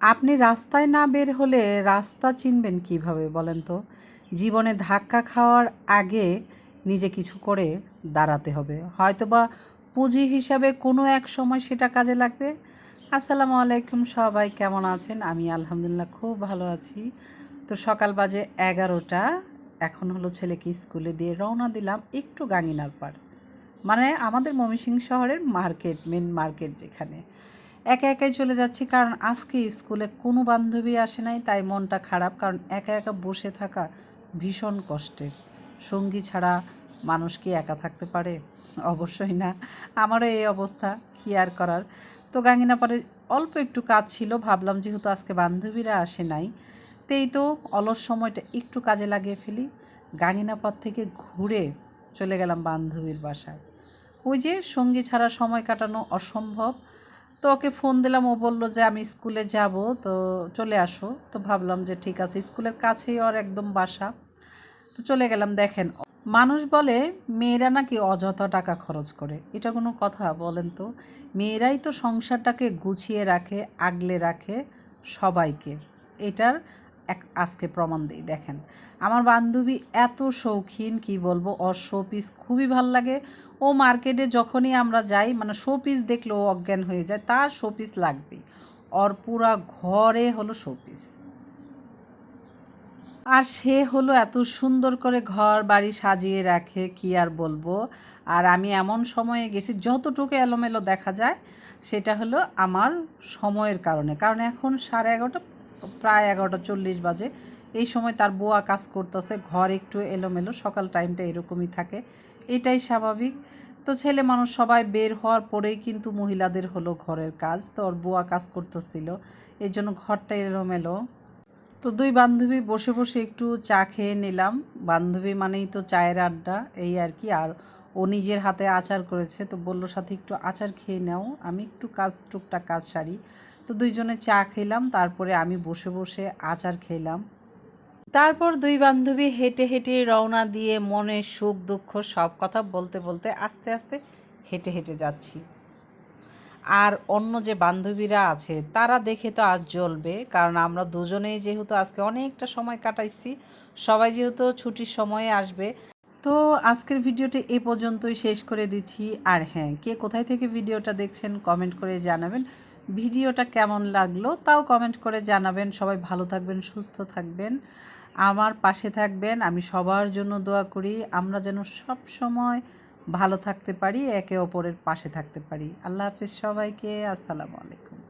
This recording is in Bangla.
আপনি রাস্তায় না বের হলে রাস্তা চিনবেন কিভাবে বলেন তো? জীবনে ধাক্কা খাওয়ার আগে নিজে কিছু করে দাঁড়াতে হবে। হয়তোবা পুঁজি হিসাবে কোনো এক সময় সেটা কাজে লাগবে। আসসালামু আলাইকুম, সবাই কেমন আছেন? আমি আলহামদুলিল্লাহ খুব ভালো আছি। তো সকাল বাজে 11টা, এখন হলো ছেলেকে স্কুলে দিয়ে রওনা দিলাম একটু গাঙিনার পাড়, মানে আমাদের ময়মনসিংহ শহরের মার্কেট, মেন মার্কেট যেখানে। একা একাই চলে যাচ্ছি, কারণ আজকে স্কুলে কোনো বান্ধবী আসে নাই, তাই মনটা খারাপ। কারণ একা একা বসে থাকা ভীষণ কষ্টের। সঙ্গী ছাড়া মানুষ কি একা থাকতে পারে? অবশ্যই না। আমারও এই অবস্থা, কী আর করার। তো গাঙ্গিনাপাড়ে অল্প একটু কাজ ছিল, ভাবলাম যেহেতু আজকে বান্ধবীরা আসে নাই, তেই তো অলস সময়টা একটু কাজে লাগিয়ে ফেলি। গাঙ্গিনাপাড় থেকে ঘুরে চলে গেলাম বান্ধবীর বাসায়। ওই যে সঙ্গী ছাড়া সময় কাটানো অসম্ভব। তো ওকে ফোন দিলাম, ও বলল যে আমি স্কুলে যাব, তো চলে আসো। তো ভাবলাম যে ঠিক আছে, স্কুলের কাছেই ওর একদম বাসা। তো চলে গেলাম। দেখেন, মানুষ বলে মেয়েরা নাকি অযথা টাকা খরচ করে। এটা কোনো কথা বলেন তো? মেয়েরাই তো সংসারটাকে গুছিয়ে রাখে, আগলে রাখে সবাইকে। এটার আজকে প্রমাণ দিই। দেখেন, আমার বান্ধবী এত শৌখিন, কি বলবো, ওর শো পিস খুবই ভাল লাগে। ও মার্কেটে যখনই আমরা যাই, মানে শো পিস দেখলে ও অজ্ঞান হয়ে যায়, তার শো পিস লাগবেই। ওর পুরা ঘরে হলো শো পিস। আর সে হলো এত সুন্দর করে ঘর বাড়ি সাজিয়ে রাখে, কি আর বলবো। আর আমি এমন সময়ে গেছি যতটুকু এলোমেলো দেখা যায়, সেটা হলো আমার সময়ের কারণে। কারণ এখন 11:30, প্রায় 11:40 বাজে। এই সময় তার বুয়া কাজ করতেছে, ঘর একটু এলোমেলো, সকাল টাইমটা এরকমই থাকে, এটাই স্বাভাবিক। তো ছেলে মানুষ সবাই বের হওয়ার পরেই কিন্তু মহিলাদের হলো ঘরের কাজ। তো ওর বুয়া কাজ করতেছিল, এই জন্য ঘরটা এলোমেলো। তো দুই বান্ধবী বসে বসে একটু চা খেয়ে নিলাম। বান্ধবী মানেই তো চায়ের আড্ডা, এই আর কি। আর ও নিজের হাতে আচার করেছে, তো বললো সাথে একটু আচার খেয়ে নাও, আমি একটু টুকটাক কাজ সারি। তো দুইজনে চা খেলাম, তারপরে আমি বসে বসে আচার খেলাম। তারপর দুই বান্ধবী হেঁটে হেঁটে রওনা দিয়ে মনে সুখ দুঃখ সব কথা বলতে বলতে আস্তে আস্তে হেঁটে হেঁটে যাচ্ছি। আর অন্য যে বান্ধবীরা আছে তারা দেখে তো আজ জ্বলবে, কারণ আমরা দুজনেই যেহেতু আজকে অনেকটা সময় কাটাইছি, সবাই যেহেতু ছুটির সময়ে আসবে। তো আজকের ভিডিওটা এ পর্যন্তই শেষ করে দিচ্ছি। আর হ্যাঁ, কে কোথায় থেকে ভিডিওটা দেখছেন কমেন্ট করে জানাবেন। ভিডিওটা কেমন লাগলো তাও কমেন্ট করে জানাবেন। সবাই ভালো থাকবেন, সুস্থ থাকবেন, আমার পাশে থাকবেন। আমি সবার জন্য দোয়া করি, আমরা যেন সব সময় ভালো থাকতে পারি, একে অপরের পাশে থাকতে পারি। আল্লাহ হাফিজ সবাইকে। আসসালামু আলাইকুম।